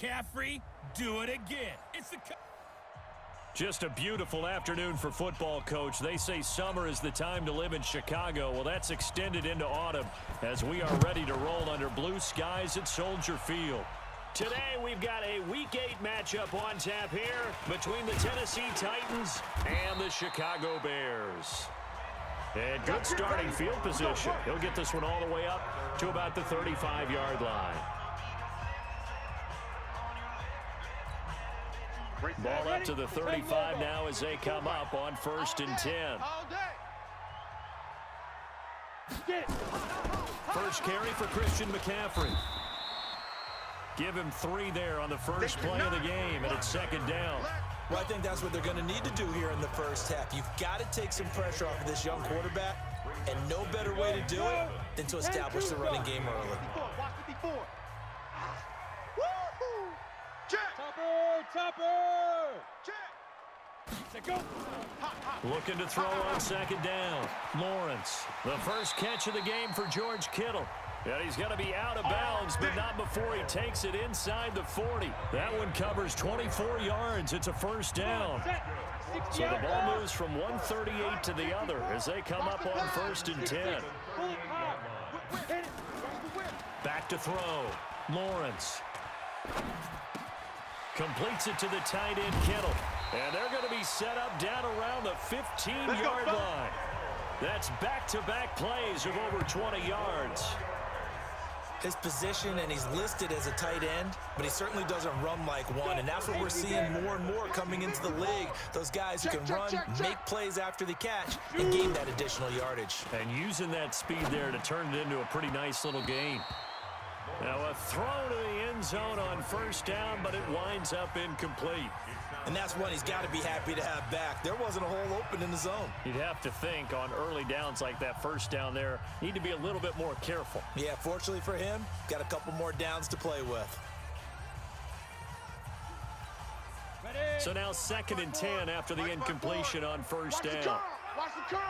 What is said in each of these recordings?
McCaffrey, do it again. It's the... Just a beautiful afternoon for football, Coach. They say summer is the time to live in Chicago. Well, that's extended into autumn as we are ready to roll under blue skies at Soldier Field. Today, we've got a Week 8 matchup on tap here between the Tennessee Titans and the Chicago Bears. And good starting field position. He'll get this one all the way up to about the 35-yard line. Ball up to the 35 now as they come up on 1st and 10. First carry for Christian McCaffrey. Give him 3 there on the first play of the game, and it's 2nd down. Well, I think that's what they're going to need to do here in the first half. You've got to take some pressure off of this young quarterback, and no better way to do it than to establish the running game early. Looking to throw on 2nd down. Lawrence, the first catch of the game for George Kittle. And he's going to be out of bounds, but not before he takes it inside the 40. That one covers 24 yards. It's a 1st down. So the ball moves from 138 to the other as they come up on 1st and 10. Back to throw. Lawrence completes it to the tight end, Kittle. And they're going to be set up down around the 15-yard line. That's back-to-back plays of over 20 yards. His position, and he's listed as a tight end, but he certainly doesn't run like one, and that's what we're seeing more and more coming into the league. Those guys who can run, make plays after the catch, and gain that additional yardage. And using that speed there to turn it into a pretty nice little gain. Now a throw to the end zone on 1st down, but it winds up incomplete. And that's one he's got to be happy to have back. There wasn't a hole open in the zone. You'd have to think on early downs like that 1st down there, need to be a little bit more careful. Yeah, fortunately for him, got a couple more downs to play with. So now 2nd and 10 after the incompletion on 1st down. Watch the curl.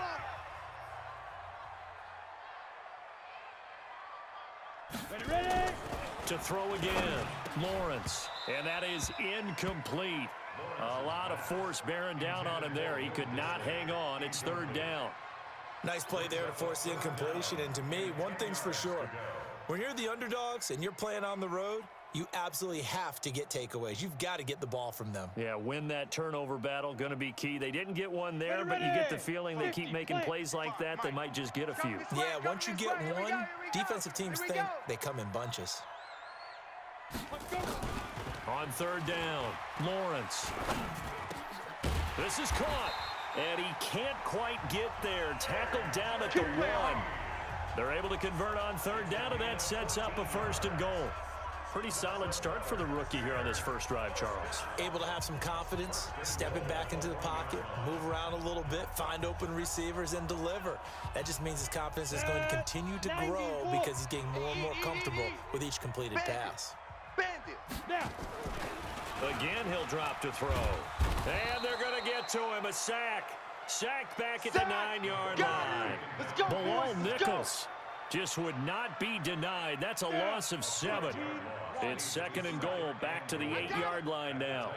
Ready. To throw again, Lawrence. And that is incomplete. A lot of force bearing down on him there. He could not hang on. It's 3rd down. Nice play there to force the incompletion. And to me, one thing's for sure. When you're the underdogs and you're playing on the road, you absolutely have to get takeaways. You've got to get the ball from them. Yeah, win that turnover battle, going to be key. They didn't get one there, but you get the feeling they keep making plays like that, they might just get a few. Yeah, once you get one, defensive teams think they come in bunches. On 3rd down, Lawrence. This is caught, and he can't quite get there. Tackled down at the 1. They're able to convert on 3rd down, and that sets up a 1st and goal. Pretty solid start for the rookie here on this first drive, Charles. Able to have some confidence, stepping back into the pocket, move around a little bit, find open receivers, and deliver. That just means his confidence is going to continue to grow because he's getting more and more comfortable with each completed pass. Again, he'll drop to throw. And they're going to get to him. A sack. Sacked back at the 9-yard line. Bilal Nichols just would not be denied. That's a loss of 7. It's 2nd and goal. Back to the 8-yard line now.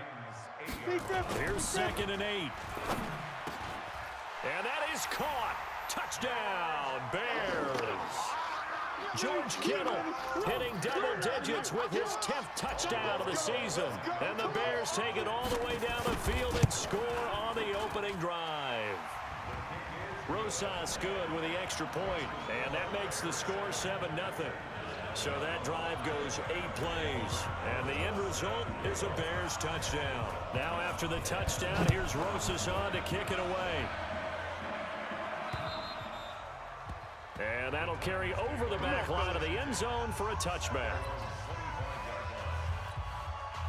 Here's 2nd and 8. And that is caught. Touchdown, Bears. George Kittle hitting double digits with his 10th touchdown of the season. And the Bears take it all the way down the field and score on the opening drive. Rosas good with the extra point, and that makes the score 7-0. So that drive goes 8 plays, and the end result is a Bears touchdown. Now after the touchdown, here's Rosas on to kick it away. And that'll carry over the back line of the end zone for a touchback.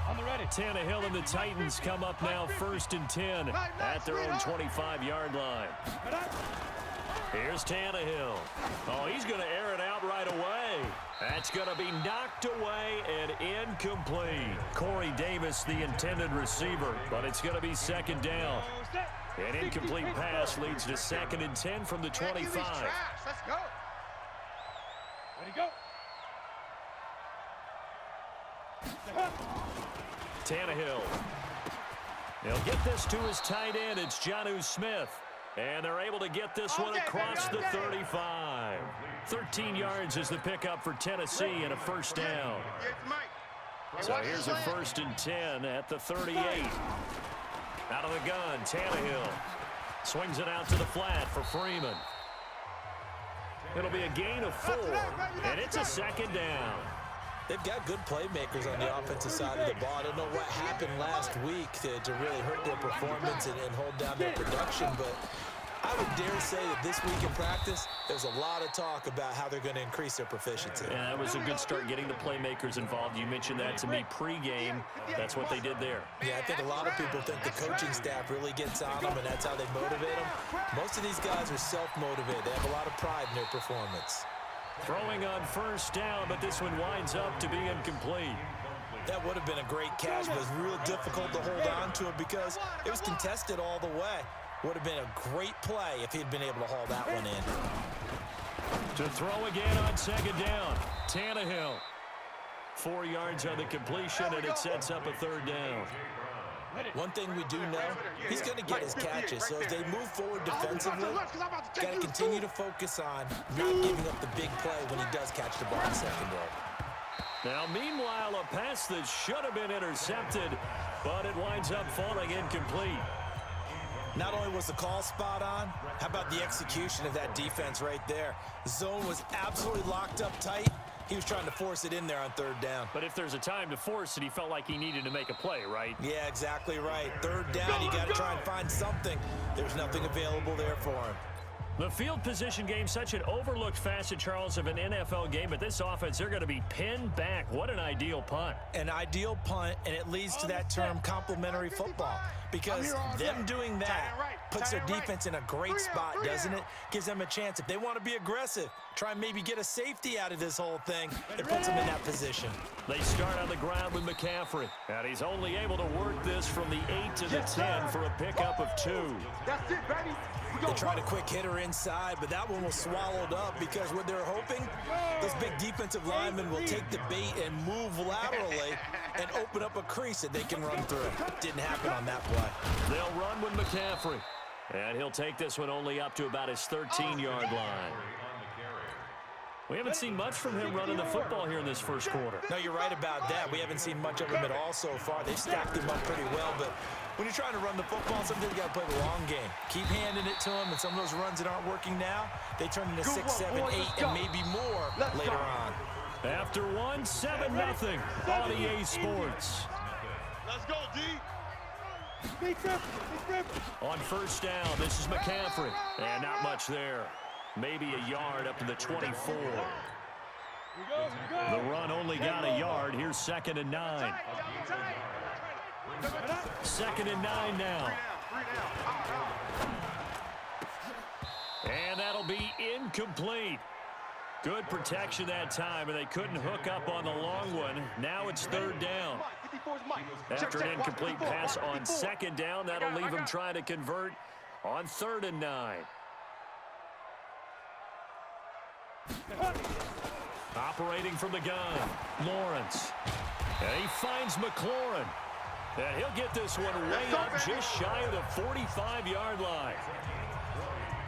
On the ready. Tannehill and the Titans come up now 1st and 10 at their own 25-yard line. Here's Tannehill. Oh, he's going to air it out right away. That's going to be knocked away and incomplete. Corey Davis, the intended receiver, but it's going to be 2nd down. An incomplete pass leads to 2nd and 10 from the 25. Let's go. Ready, go. Tannehill. He'll get this to his tight end. It's Jonnu Smith. And they're able to get this one across the 35. 13 yards is the pickup for Tennessee and a first down. So here's a 1st and 10 at the 38. Out of the gun, Tannehill. Swings it out to the flat for Freeman. It'll be a gain of 4, and it's a 2nd down. They've got good playmakers on the offensive side of the ball. I don't know what happened last week to really hurt their performance and hold down their production, but I would dare say that this week in practice, there's a lot of talk about how they're going to increase their proficiency. Yeah, that was a good start getting the playmakers involved. You mentioned that to me pregame. That's what they did there. Yeah, I think a lot of people think the coaching staff really gets on them, and that's how they motivate them. Most of these guys are self-motivated. They have a lot of pride in their performance. Throwing on 1st down, but this one winds up to be incomplete. That would have been a great catch, but it was real difficult to hold on to it because it was contested all the way. Would have been a great play if he'd been able to haul that one in. To throw again on 2nd down, Tannehill. 4 yards on the completion, and it sets up a 3rd down. One thing we do know, he's going to get his catches. So as they move forward defensively, got to continue to focus on not giving up the big play when he does catch the ball in secondary. Now, meanwhile, a pass that should have been intercepted, but it winds up falling incomplete. Not only was the call spot on, how about the execution of that defense right there? The zone was absolutely locked up tight. He was trying to force it in there on 3rd down. But if there's a time to force it, he felt like he needed to make a play, right? Yeah, exactly right. 3rd down, you got to try and find something. There's nothing available there for him. The field position game, such an overlooked facet, Charles, of an NFL game, but this offense, they're going to be pinned back. What an ideal punt. An ideal punt, and it leads to that term complementary football, because them doing that puts their defense in a great spot, doesn't it? Gives them a chance. If they want to be aggressive, try and maybe get a safety out of this whole thing, it puts them in that position. They start on the ground with McCaffrey, and he's only able to work this from the 8 to the 10 for a pickup of 2. That's it, baby. They tried a quick hitter inside, but that one was swallowed up because what they're hoping, those big defensive linemen will take the bait and move laterally and open up a crease that they can run through. Didn't happen on that play. They'll run with McCaffrey, and he'll take this one only up to about his 13-yard line. We haven't seen much from him running the football here in this first quarter. No, you're right about that. We haven't seen much of him at all so far. They've stacked him up pretty well, but when you're trying to run the football, sometimes you got to play the long game. Keep handing it to him, and some of those runs that aren't working now, they turn into 6, 7, 8, and maybe more later on. After one, 7-0 on EA Sports. Let's go, D. On 1st down, this is McCaffrey, and not much there. Maybe a yard up to the 24. The run only got a yard. Here's 2nd and 9. 2nd and 9 now. And that'll be incomplete. Good protection that time, and they couldn't hook up on the long one. Now it's 3rd down. After an incomplete pass on 2nd down, that'll leave them trying to convert on 3rd and 9. Operating from the gun, Lawrence. And he finds McLaurin. And he'll get this one way up just shy of the 45-yard line.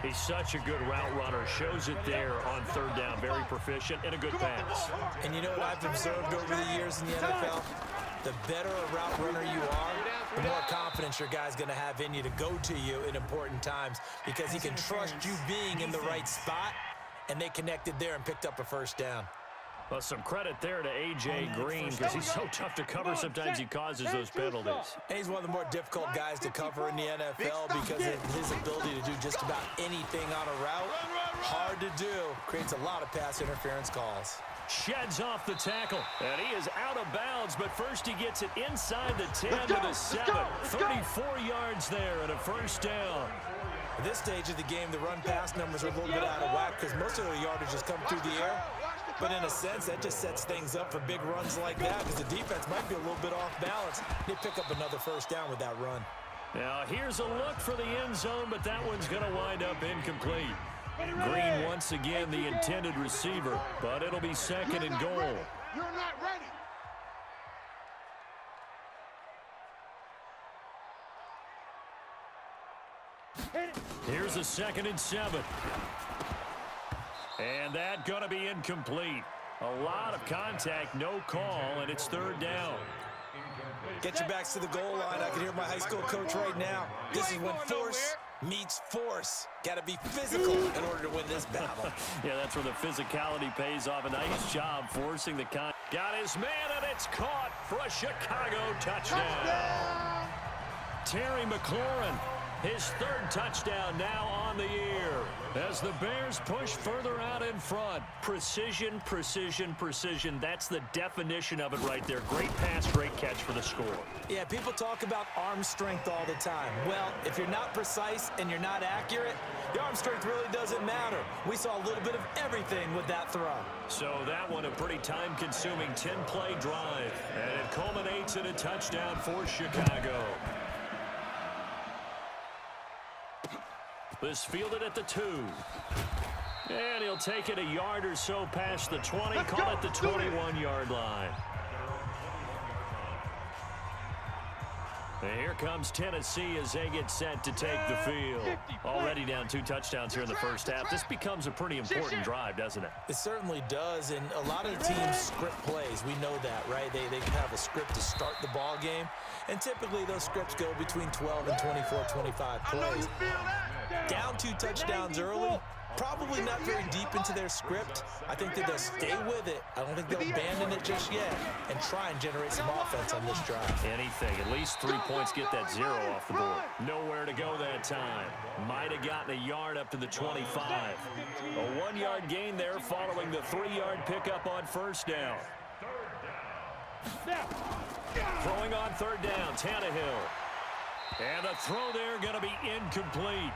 He's such a good route runner. Shows it there on 3rd down. Very proficient and a good pass. And you know what I've observed over the years in the NFL? The better a route runner you are, the more confidence your guy's going to have in you to go to you in important times because he can trust you being in the right spot, and they connected there and picked up a 1st down. Well, some credit there to A.J. Green because he's so tough to cover. Sometimes he causes those penalties. And he's one of the more difficult guys to cover in the NFL because of his ability to do just about anything on a route. Hard to do. Creates a lot of pass interference calls. Sheds off the tackle, and he is out of bounds, but first he gets it inside the 10 to the 7. 34 yards there and a 1st down. At this stage of the game, the run-pass numbers are a little bit out of whack because most of the yardage just come through the air. But in a sense, that just sets things up for big runs like that because the defense might be a little bit off balance. They pick up another 1st down with that run. Now, here's a look for the end zone, but that one's going to wind up incomplete. Green once again the intended receiver, but it'll be 2nd and goal. You're not ready. Here's a 2nd and 7. And that going to be incomplete. A lot of contact, no call, and it's 3rd down. Get your backs to the goal line. I can hear my high school coach right now. This is when force meets force. Got to be physical in order to win this battle. Yeah, that's where the physicality pays off. A nice job forcing the Got his man, and it's caught for a Chicago touchdown. Terry McLaurin, his 3rd touchdown now on the year. As the Bears push further out in front. Precision, precision, precision. That's the definition of it right there. Great pass, great catch for the score. Yeah, people talk about arm strength all the time. Well, if you're not precise and you're not accurate, your arm strength really doesn't matter. We saw a little bit of everything with that throw. So that one a pretty time-consuming 10-play drive. And it culminates in a touchdown for Chicago. This fielded at the 2. And he'll take it a yard or so past the 20. Call it the 21-yard line. And here comes Tennessee as they get set to take the field. Already down 2 touchdowns here in the first half. This becomes a pretty important drive, doesn't it? It certainly does, and a lot of the teams script plays. We know that, right? They have a script to start the ball game, and typically those scripts go between 12 and 24, 25 plays. Down 2 touchdowns early, probably not very deep into their script. I think that they'll stay with it. I don't think they'll abandon it just yet and try and generate some offense on this drive. Anything. At least 3 points, get that 0 off the board. Nowhere to go that time. Might have gotten a yard up to the 25. A 1-yard gain there following the 3-yard pickup on 1st down. Throwing on 3rd down, Tannehill. And the throw there going to be incomplete.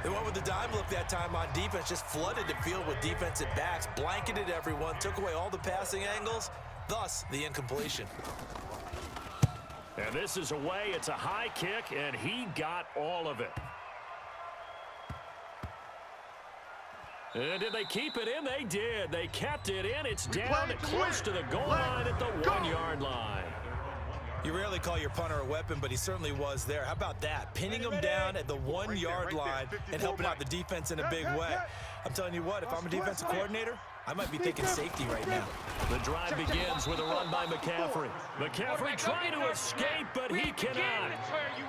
They went with the dime look that time on defense, just flooded the field with defensive backs, blanketed everyone, took away all the passing angles, thus the incompletion. And this is away. It's a high kick, and he got all of it. And did they keep it in? They did. They kept it in. It's down close to the goal line at the 1-yard line. You rarely call your punter a weapon, but he certainly was there. How about that? Pinning him down at the 1-yard line and helping out the defense in a big way. I'm telling you what, if I'm a defensive coordinator, I might be thinking safety right now. The drive begins with a run by McCaffrey. McCaffrey trying to escape, but he cannot.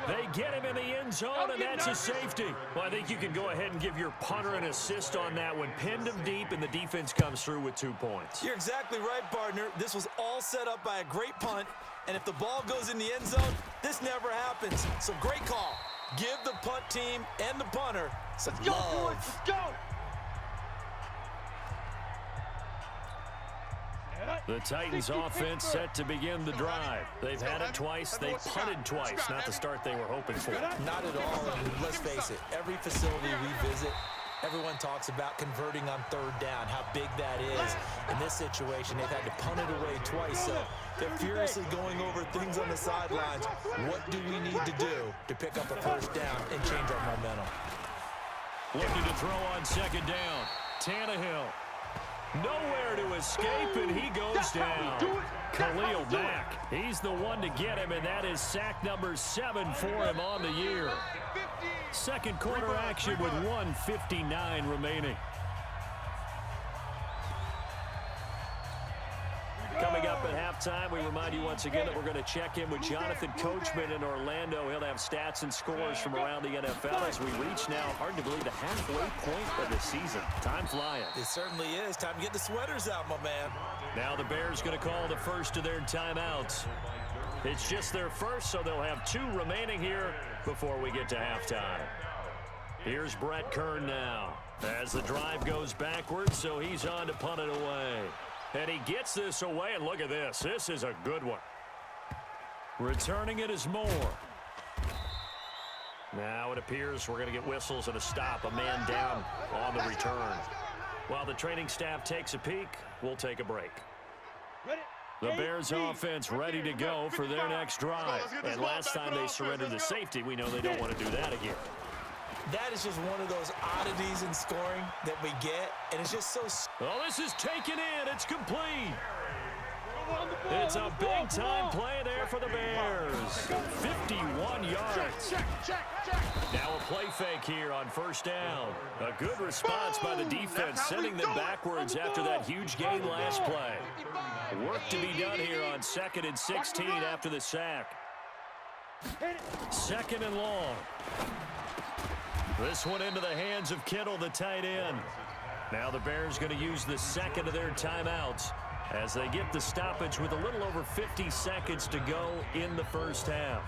They get him in the end zone, and that's a safety. Well, I think you can go ahead and give your punter an assist on that one. Pinned him deep, and the defense comes through with 2 points. You're exactly right, partner. This was all set up by a great punt, and if the ball goes in the end zone, this never happens. So great call. Give the punt team and the punter some love. Let's go! The Titans offense set to begin the drive. They've had it twice. They've punted twice. Not the start they were hoping for. Not at all. And let's face it, every facility we visit, everyone talks about converting on 3rd down, how big that is. In this situation, they've had to punt it away twice. So they're furiously going over things on the sidelines. What do we need to do to pick up a 1st down and change our momentum? Looking to throw on 2nd down. Tannehill. Nowhere to escape, and he goes down. Khalil Mack, he's the one to get him, and that is sack number 7 for him on the year. Second quarter action with 1:59 remaining. Coming up at halftime, we remind you once again that we're going to check in with Jonathan Coachman in Orlando. He'll have stats and scores from around the NFL as we reach now, hard to believe, the halfway point of the season. Time flying. It certainly is. Time to get the sweaters out, my man. Now the Bears going to call the first of their timeouts. It's just their first, so they'll have 2 remaining here before we get to halftime. Here's Brett Kern now as the drive goes backwards, so he's on to punt it away. And he gets this away, and look at this. This is a good one. Returning it is Moore. Now it appears we're going to get whistles and a stop. A man down on the return. While the training staff takes a peek, we'll take a break. The Bears offense ready to go for their next drive. And last time they surrendered the safety, we know they don't want to do that again. That is just one of those oddities in scoring that we get, and it's just so... Oh, this is taken in. It's complete. It's a big-time play there for the Bears. 51 yards. Now a play fake here on first down. A good response by the defense, sending them backwards after that huge gain last play. Work to be done here on 2nd and 16 after the sack. 2nd and long. This one into the hands of Kittle, the tight end. Now the Bears going to use the second of their timeouts as they get the stoppage with a little over 50 seconds to go in the first half.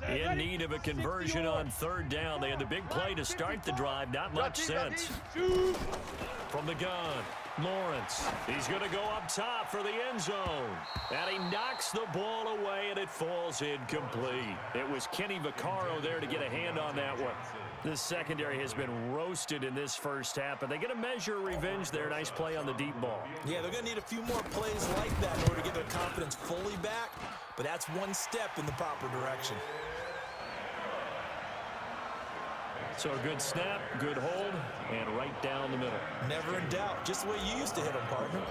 In need of a conversion on 3rd down. They had the big play to start the drive. Not much sense. From the gun, Lawrence. He's going to go up top for the end zone. And he knocks the ball away, and it falls incomplete. It was Kenny Vaccaro there to get a hand on that one. This secondary has been roasted in this first half, but they get a measure of revenge there. Nice play on the deep ball. Yeah, they're going to need a few more plays like that in order to get their confidence fully back, but that's one step in the proper direction. So a good snap, good hold, and right down the middle. Never in doubt. Just the way you used to hit them, partner.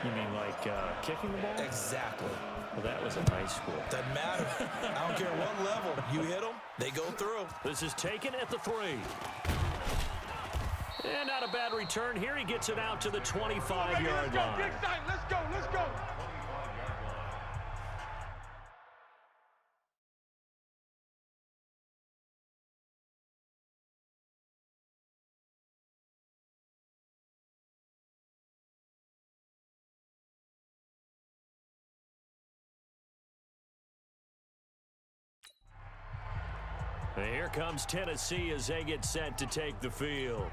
You mean like kicking the ball? Exactly. Well, that was a nice score. Doesn't matter. I don't care what level. You hit them, they go through. This is taken at the 3. And not a bad return. Here he gets it out to the 25-yard line. Let's go, let's go. And here comes Tennessee as they get set to take the field.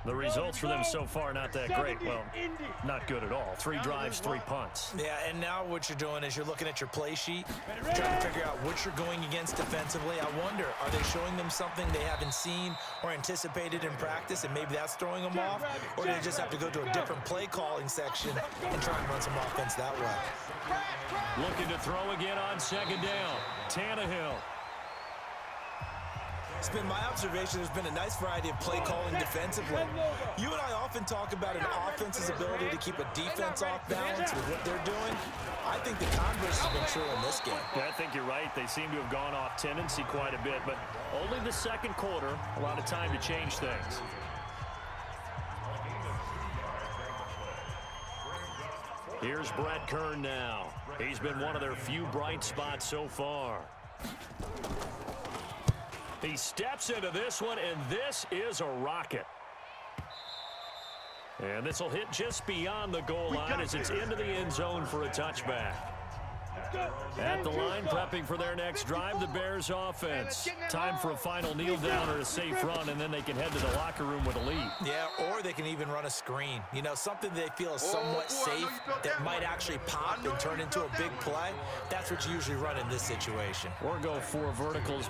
The results for them so far not that great. Well, not good at all. 3 drives, 3 punts. Yeah, and now what you're doing is you're looking at your play sheet, trying to figure out what you're going against defensively. I wonder, are they showing them something they haven't seen or anticipated in practice, and maybe that's throwing them off? Or do they just have to go to a different play calling section and try and run some offense that way? Looking to throw again on 2nd down. Tannehill. It's been my observation there's been a nice variety of play calling defensively. You and I often talk about an offense's ability to keep a defense off balance with what they're doing. I think the converse has been true in this game. Yeah, I think you're right. They seem to have gone off tendency quite a bit, but only the 2nd quarter, a lot of time to change things. Here's Brett Kern now. He's been one of their few bright spots so far. He steps into this one, and this is a rocket. And this will hit just beyond the goal line as it's into the end zone for a touchback. At the line, prepping for their next drive, the Bears offense. Time for a final kneel down or a safe run, and then they can head to the locker room with a lead. Yeah, or they can even run a screen. You know, something they feel is somewhat safe that might actually pop and turn into a big play. That's what you usually run in this situation. Or go 4 verticals.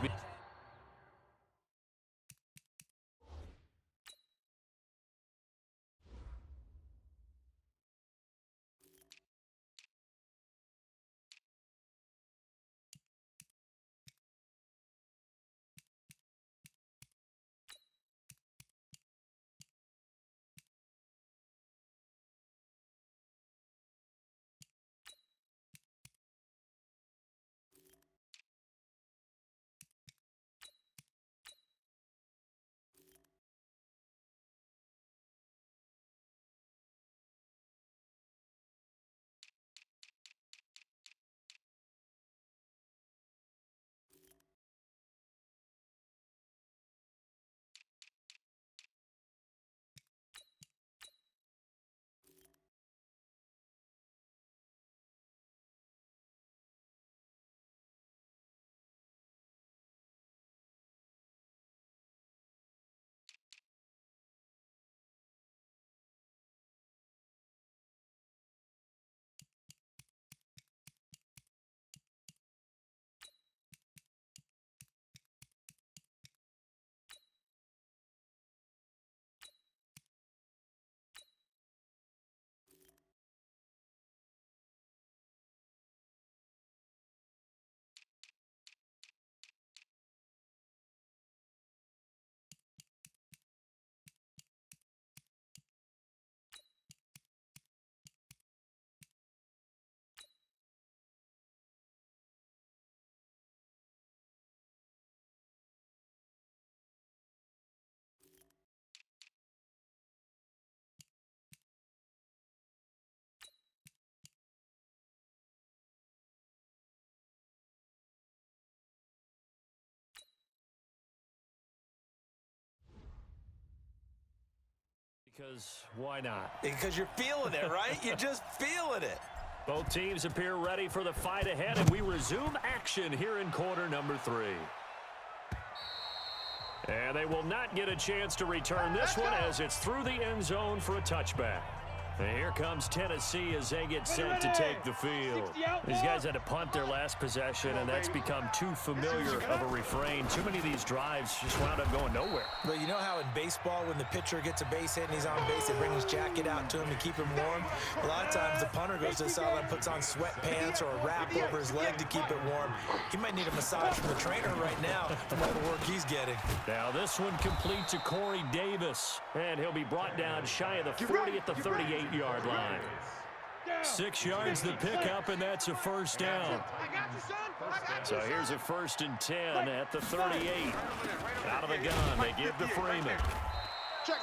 Because why not? Because you're feeling it, right? You're just feeling it. Both teams appear ready for the fight ahead, and we resume action here in quarter number 3. And they will not get a chance to return this one as it's through the end zone for a touchback. And here comes Tennessee as they get set to take the field. These guys had to punt their last possession, and that's become too familiar of a refrain. Too many of these drives just wound up going nowhere. But you know how in baseball, when the pitcher gets a base hit and he's on base, they bring his jacket out to him to keep him warm? A lot of times the punter goes to the sideline, puts on sweatpants or a wrap over his leg to keep it warm. He might need a massage from the trainer right now from all the work he's getting. Now this one complete to Corey Davis, and he'll be brought down shy of the 40 at the 38-yard line. 6 yards the pickup, and that's a first down. So here's a 1st and 10 at the 38. Out of the gun, they give to Freeman. Check.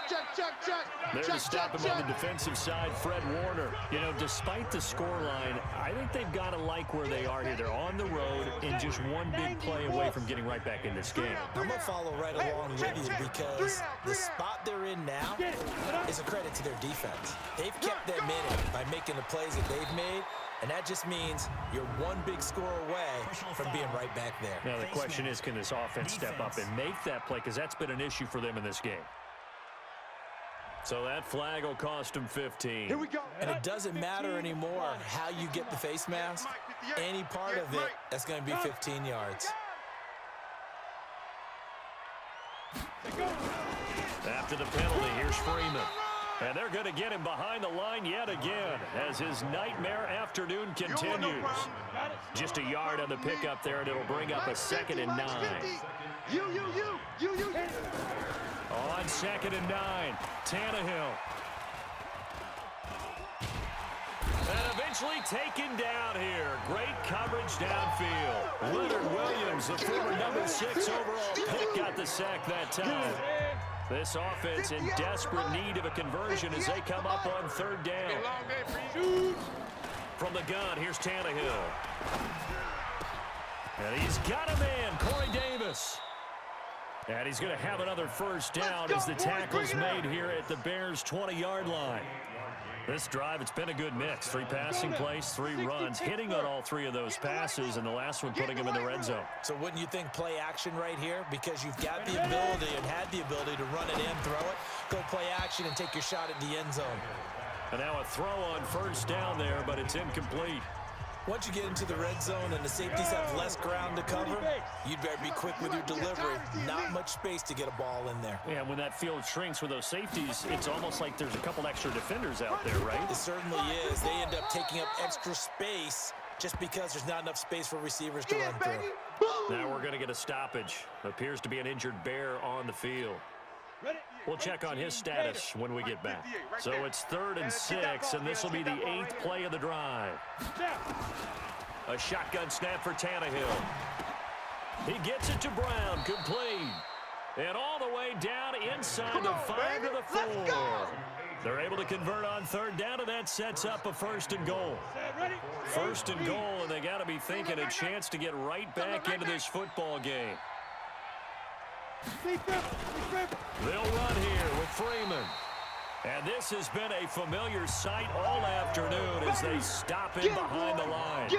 There to stop him on the defensive side, Fred Warner. You know, despite the scoreline, I think they've got to like where they are here. They're on the road and just one big play away from getting right back in this game. I'm going to follow right along with you because the spot they're in now is a credit to their defense. They've kept them in it by making the plays that they've made, and that just means you're one big score away from being right back there. Now the question is, can this offense step up and make that play? Because that's been an issue for them in this game. So that flag will cost him 15. Here we go. And it doesn't matter anymore how you get the face mask. Any part of it, that's going to be 15 yards. After the penalty, here's Freeman. And they're going to get him behind the line yet again as his nightmare afternoon continues. Just a yard on the pickup there, and it'll bring up a 2nd and 9. You. On 2nd and 9, Tannehill. And eventually taken down here. Great coverage downfield. Leonard Williams, the former number 6 overall pick, got the sack that time. This offense in desperate need of a conversion as they come up on 3rd down. From the gun, here's Tannehill. And he's got a man, Corey Davis. And he's going to have another first down as the tackle's made here at the Bears' 20-yard line. This drive, it's been a good mix. 3 passing plays, 3 runs, hitting on all 3 of those passes, and the last one putting him in the red zone. So wouldn't you think play action right here? Because you've got the ability and had the ability to run it in, throw it, go play action, and take your shot at the end zone. And now a throw on first down there, but it's incomplete. Once you get into the red zone and the safeties have less ground to cover, you'd better be quick with your delivery. Not much space to get a ball in there. Yeah, when that field shrinks with those safeties, it's almost like there's a couple extra defenders out there, right? It certainly is. They end up taking up extra space just because there's not enough space for receivers to run through. Now we're going to get a stoppage. Appears to be an injured Bear on the field. We'll check on his status when we get back. So it's 3rd and 6, and this will be the 8th play of the drive. A shotgun snap for Tannehill. He gets it to Brown, complete. And all the way down inside the 5 to the 4. They're able to convert on 3rd down, and that sets up a 1st and goal. 1st and goal, and they got to be thinking a chance to get right back into this football game. They'll run here with Freeman. And this has been a familiar sight all afternoon as they stop in behind the line.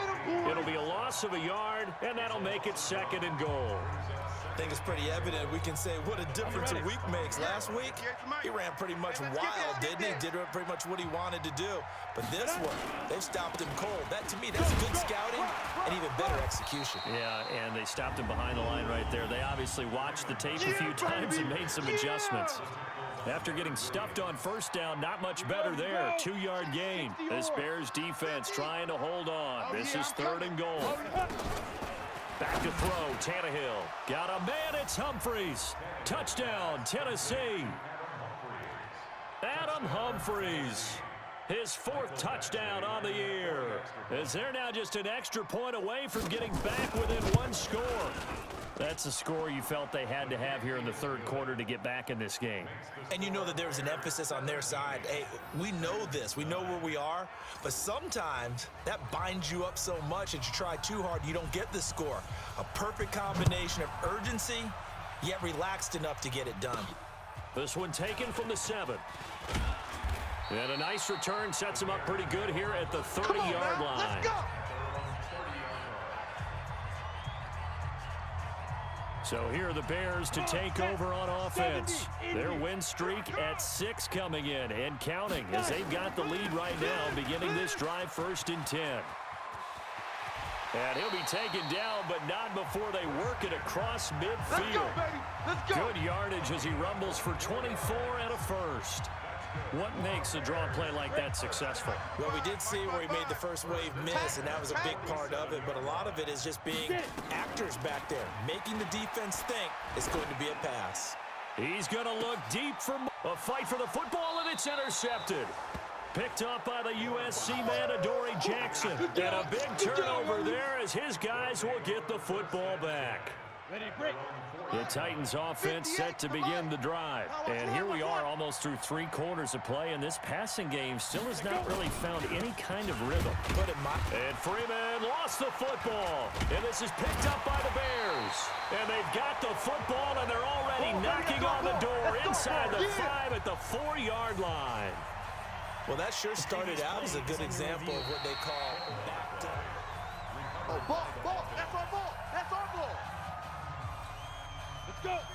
It'll be a loss of a yard, and that'll make it 2nd and goal. I think it's pretty evident. We can say what a difference a week makes. Last week, he ran pretty much wild, didn't he? Did pretty much what he wanted to do. But this one, they've stopped him cold. That, to me, that's good scouting and even better execution. Yeah, and they stopped him behind the line right there. They obviously watched the tape a few times and made some adjustments. After getting stuffed on 1st down, not much better there. 2-yard gain. This Bears defense trying to hold on. This is 3rd and goal. Back to throw, Tannehill. Got a man, it's Humphries. Touchdown, Tennessee. Adam Humphries. His 4th touchdown on the year. As they're now just an extra point away from getting back within 1 score. That's a score you felt they had to have here in the 3rd quarter to get back in this game. And you know that there was an emphasis on their side. Hey, we know this. We know where we are. But sometimes that binds you up so much that you try too hard, you don't get the score. A perfect combination of urgency, yet relaxed enough to get it done. This one taken from the 7. And a nice return sets him up pretty good here at the 30-yard line. Let's go. So here are the Bears to take over on offense. Their win streak at 6 coming in and counting as they've got the lead right now, beginning this drive 1st and 10. And he'll be taken down, but not before they work it across midfield. Let's go, baby. Let's go. Good yardage as he rumbles for 24 and a first. What makes a draw play like that successful? Well, we did see where he made the first wave miss, and that was a big part of it. But a lot of it is just being actors back there, making the defense think it's going to be a pass. He's going to look deep for a fight for the football, and it's intercepted. Picked up by the USC man, Adoree Jackson. And a big turnover there as his guys will get the football back. The Titans offense set to begin the drive. And here we are almost through 3 quarters of play, and this passing game still has not really found any kind of rhythm. And Freeman lost the football. And this is picked up by the Bears. And they've got the football, and they're already knocking on the door inside the 5 at the 4-yard line. Well, that sure started out as a good example of what they call backed up. Oh, ball. That's our ball. That's our ball.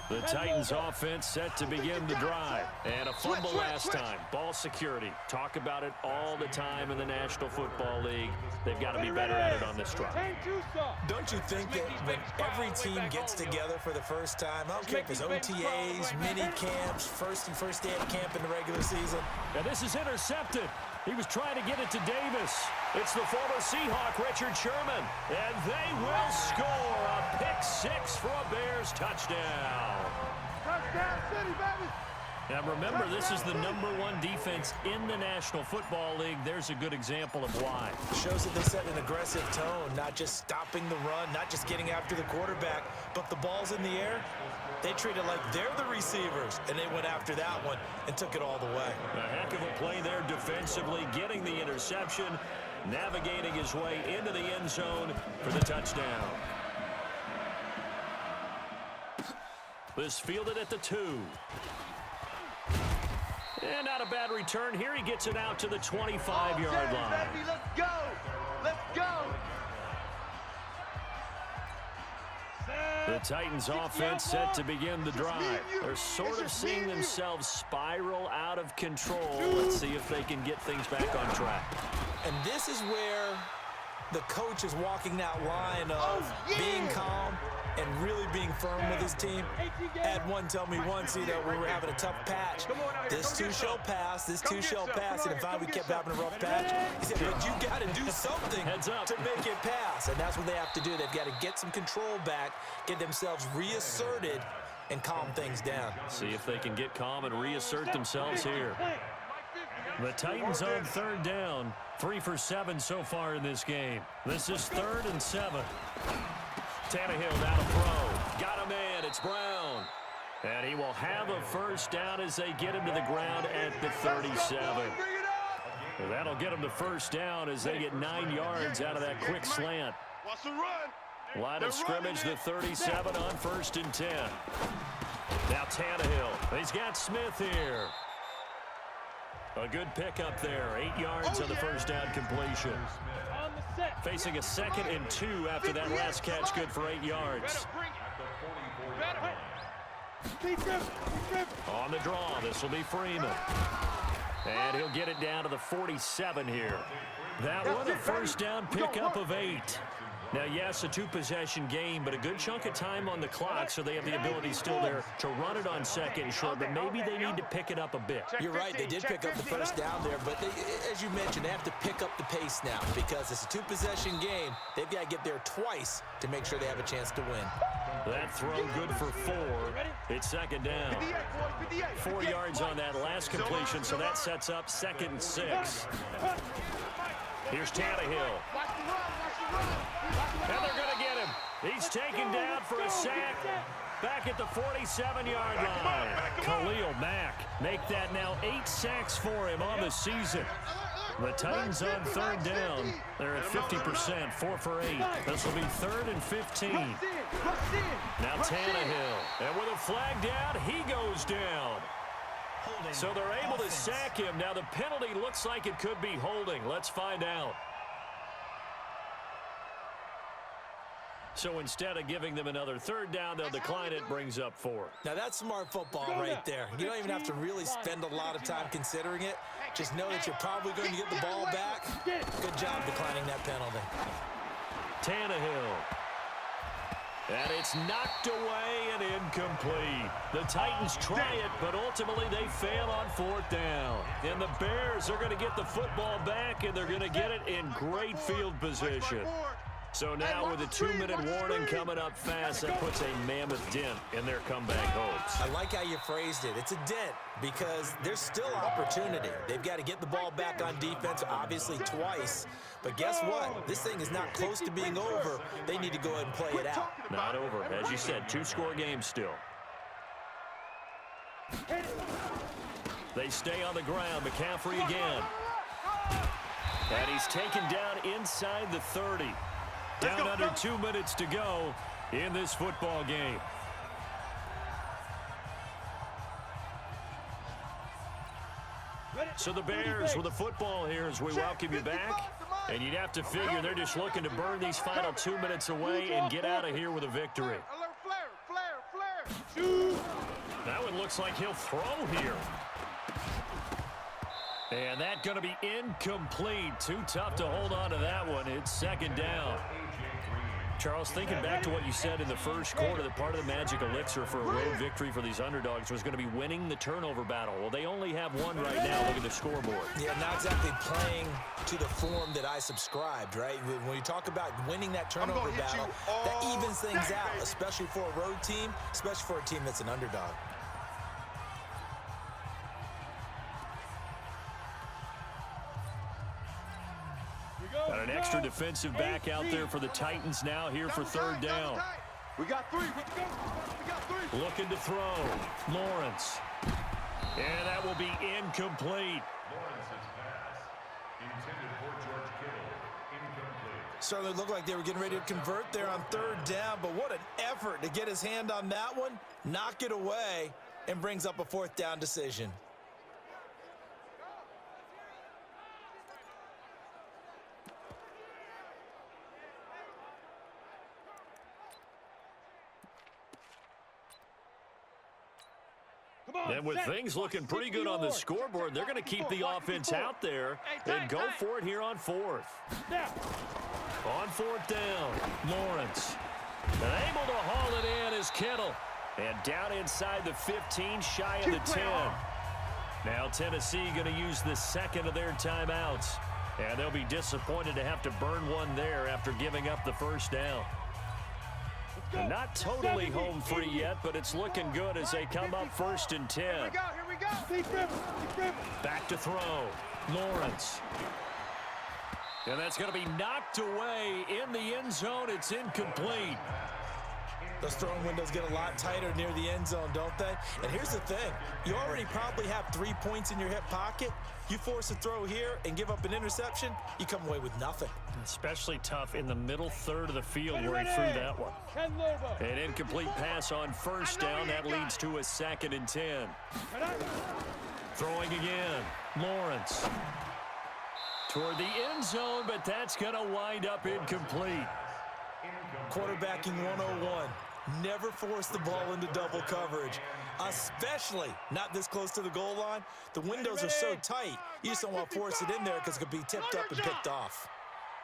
The Titans offense set to begin the drive. And a fumble last time. Ball security. Talk about it all the time in the National Football League. They've got to be better at it on this drive. Don't you think that when every team gets together for the first time, I don't care if it's OTAs, mini camps, first day of camp in the regular season. And this is intercepted. He was trying to get it to Davis. It's the former Seahawk, Richard Sherman. And they will score a pick-6 for a Bears touchdown. Touchdown City, baby. Now remember, this is the #1 defense in the National Football League. There's a good example of why. Shows that they set an aggressive tone, not just stopping the run, not just getting after the quarterback, but the ball's in the air. They treat it like they're the receivers, and they went after that one and took it all the way. A heck of a play there defensively, getting the interception, navigating his way into the end zone for the touchdown. This fielded at the 2. And not a bad return here. He gets it out to the 25-yard line. Baby, let's go. Let's go. The Titans offense set to begin the drive. They're sort of seeing themselves spiral out of control. Let's see if they can get things back on track. And this is where the coach is walking that line of being calm and really being firm with his team. I had one tell me once, we were having a tough patch. This too shall pass, this too shall pass. And if we kept having a rough patch, he said, but you got to do something to make it pass. And that's what they have to do. They've got to get some control back, get themselves reasserted, and calm things down. See if they can get calm and reassert themselves here. The Titans on 3rd down. 3 for 7 so far in this game. This is 3rd and 7. Tannehill down a throw. Got him in. It's Brown. And he will have a first down as they get him to the ground at the 37. And that'll get him the first down as they get 9 yards out of that quick slant. Watch the run. Line of scrimmage, the 37 on 1st and 10. Now Tannehill. He's got Smith here. A good pickup there. 8 yards on the first down completion. Facing a 2nd and 2 after that last catch, good for 8 yards. On the draw, this will be Freeman. And he'll get it down to the 47 here. That one, a first down pickup of 8. Now, yes, a 2-possession game, but a good chunk of time on the clock, so they have the ability still there to run it on 2nd and short, but maybe they need to pick it up a bit. You're right, they did pick up the first down there, but as you mentioned, they have to pick up the pace now because it's a 2-possession game. They've got to get there twice to make sure they have a chance to win. That throw good for 4. It's 2nd down. 4 yards on that last completion, so that sets up 2nd and 6. Here's Tannehill. And they're going to get him. He's taken down for a sack back at the 47-yard line. Khalil Mack make that now 8 sacks for him on the season. The Titans on 3rd down. They're at 50%, 4 for 8. This will be 3rd and 15. Now Tannehill. And with a flag down, he goes down. So they're able to sack him. Now the penalty looks like it could be holding. Let's find out. So instead of giving them another third down, they'll decline it, brings up 4. Now that's smart football right there. You don't even have to really spend a lot of time considering it. Just know that you're probably going to get the ball back. Good job declining that penalty. Tannehill. And it's knocked away and incomplete. The Titans try it, but ultimately they fail on 4th down. And the Bears are going to get the football back, and they're going to get it in great field position. So now with a 2-minute warning coming up fast, that puts a mammoth dent in their comeback hopes. I like how you phrased it. It's a dent because there's still opportunity. They've got to get the ball back on defense, obviously twice. But guess what? This thing is not close to being over. They need to go ahead and play it out. Not over. As you said, 2-score game still. They stay on the ground. McCaffrey again. And he's taken down inside the 30. Down under 2 minutes to go in this football game. So the Bears with the football here as we welcome you back. And you'd have to figure they're just looking to burn these final 2 minutes away and get out of here with a victory. That one looks like he'll throw here. And that's going to be incomplete. Too tough to hold on to that one. It's 2nd down. Charles, thinking back to what you said in the first quarter, that part of the magic elixir for a road victory for these underdogs was going to be winning the turnover battle. Well, they only have one right now. Look at the scoreboard. Yeah, not exactly playing to the form that I subscribed, right? When you talk about winning that turnover battle, that evens things out, especially for a road team, especially for a team that's an underdog. Got an extra defensive back out there for the Titans now here for 3rd down. We got 3. Let's go. We got 3. Looking to throw. Lawrence. And that will be incomplete. Lawrence's pass intended for George Kittle. Incomplete. Certainly looked like they were getting ready to convert there on 3rd down, but what an effort to get his hand on that one, knock it away, and brings up a 4th down decision. And with things looking pretty good on the scoreboard, they're going to keep the offense out there and go for it here on 4th. On 4th down, Lawrence. And able to haul it in is Kittle. And down inside the 15, shy of the 10. Now Tennessee going to use the 2nd of their timeouts. And they'll be disappointed to have to burn one there after giving up the 1st down. Not totally home free yet, but it's looking good as they come up 1st and 10. Here we go. Back to throw. Lawrence. And that's going to be knocked away in the end zone. It's incomplete. Those throwing windows get a lot tighter near the end zone, don't they? And here's the thing. You already probably have 3 points in your hip pocket. You force a throw here and give up an interception, you come away with nothing. Especially tough in the middle 1/3 of the field where he threw that one. An incomplete pass on 1st down. That leads to a 2nd and 10. Throwing again. Lawrence. Toward the end zone, but that's going to wind up incomplete. Quarterbacking 101. Never force the ball into double coverage, especially not this close to the goal line. The windows are so tight, you just don't want to force it in there because it could be tipped up and picked off.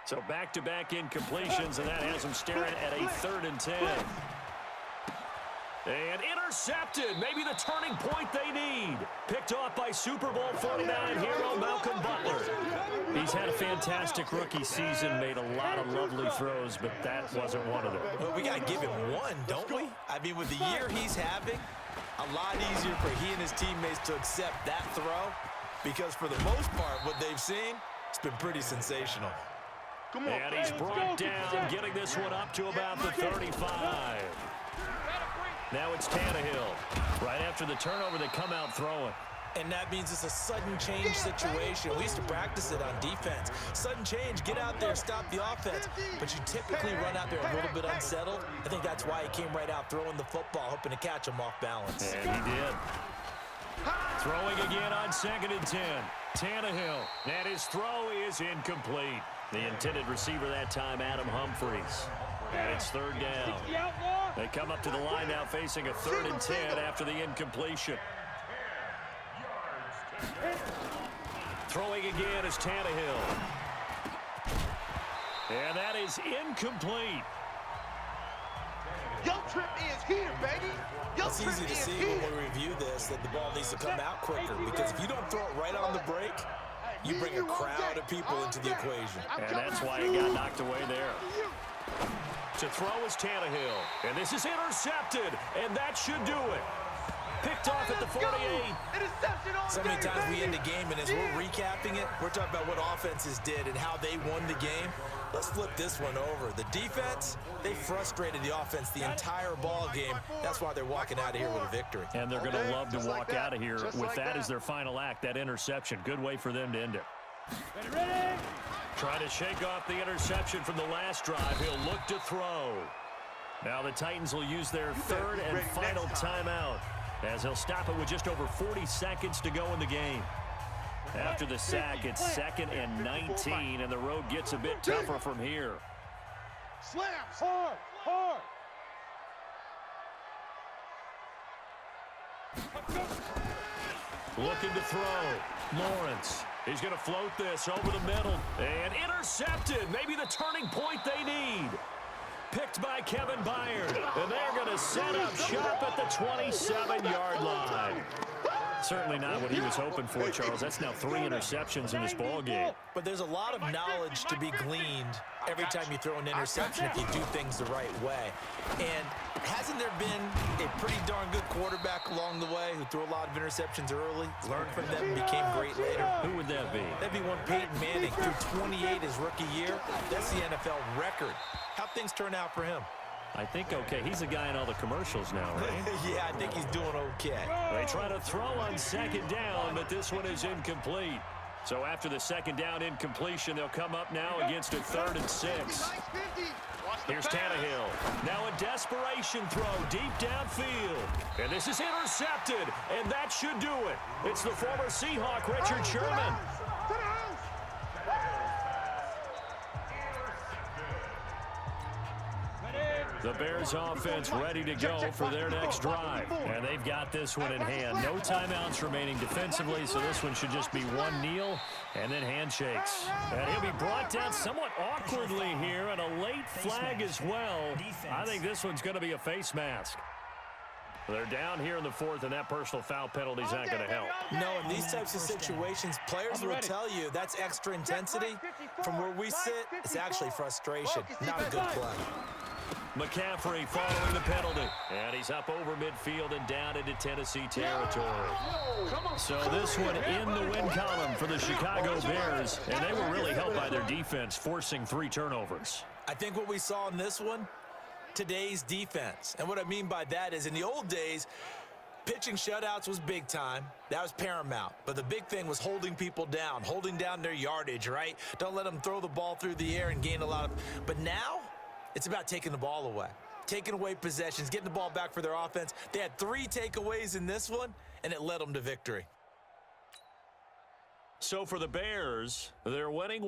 So back-to-back incompletions, and that has them staring at a 3rd and 10. And intercepted, maybe the turning point they need. Picked off by Super Bowl 49 hero Malcolm Butler. He's had a fantastic rookie season, made a lot of lovely throws, but that wasn't one of them. Well, we got to give him one, don't we? I mean, with the year he's having, a lot easier for he and his teammates to accept that throw because for the most part, what they've seen, it's been pretty sensational. And he's brought down, getting this one up to about the 35. Now it's Tannehill. Right after the turnover, they come out throwing. And that means it's a sudden change situation. We used to practice it on defense. Sudden change, get out there, stop the offense. But you typically run out there a little bit unsettled. I think that's why he came right out throwing the football, hoping to catch him off balance. And he did. Throwing again on 2nd and 10. Tannehill, and his throw is incomplete. The intended receiver that time, Adam Humphries. And it's 3rd down. They come up to the line now facing a 3rd and 10 after the incompletion. Throwing again is Tannehill. And that is incomplete. Your trip is here, baby. Your It's trip easy to is see here. when we review this that the ball needs to come out quicker, because if you don't throw it right on the break, you bring a crowd of people into the equation. And that's why it got knocked away there. To throw is Tannehill. And this is intercepted. And that should do it. Picked off at the 48. So many times we end the game, and as we're recapping it, we're talking about what offenses did and how they won the game. Let's flip this one over. The defense, they frustrated the offense the entire ball game. That's why they're walking out of here with a victory. And they're going to love to walk out of here with that as their final act, that interception. Good way for them to end it. Ready? Trying to shake off the interception from the last drive. He'll look to throw. Now the Titans will use their 3rd and final timeout, as he'll stop it with just over 40 seconds to go in the game. After the sack, it's 2nd and 19, and the road gets a bit tougher from here. Slams. Hard. Hard. Looking to throw. Lawrence. He's going to float this over the middle. And intercepted. Maybe the turning point they need. Picked by Kevin Byard. And they're going to set up shop at the 27-yard line. Certainly not what he was hoping for, Charles. That's now 3 interceptions in this ball game. But there's a lot of knowledge to be gleaned every time you throw an interception if you do things the right way. And hasn't there been a pretty darn good quarterback along the way who threw a lot of interceptions early, learned from them, and became great later? Who would that be? That'd be one Peyton Manning, threw 28 his rookie year. That's the NFL record. How'd things turn out for him? I think okay. He's a guy in all the commercials now, right? Yeah, I think he's doing okay. They try to throw on 2nd down, but this one is incomplete. So after the 2nd down incompletion, they'll come up now against a 3rd and 6. Here's Tannehill. Now a desperation throw deep downfield. And this is intercepted, and that should do it. It's the former Seahawk, Richard Sherman. The Bears offense ready to go for their next drive. And they've got this one in hand. No timeouts remaining defensively, so this one should just be one kneel and then handshakes. And he'll be brought down somewhat awkwardly here, and a late flag as well. I think this one's going to be a face mask. They're down here in the 4th, and that personal foul penalty is not going to help. No, in these types of situations, players will tell you that's extra intensity. From where we sit, it's actually frustration, not a good play. McCaffrey following the penalty. And he's up over midfield and down into Tennessee territory. So this one in the win column for the Chicago Bears. And they were really helped by their defense, forcing 3 turnovers. I think what we saw in this one, today's defense. And what I mean by that is in the old days, pitching shutouts was big time. That was paramount. But the big thing was holding people down, holding down their yardage, right? Don't let them throw the ball through the air and gain a lot of... But now, it's about taking the ball away. Taking away possessions, getting the ball back for their offense. They had 3 takeaways in this one, and it led them to victory. So for the Bears, they're winning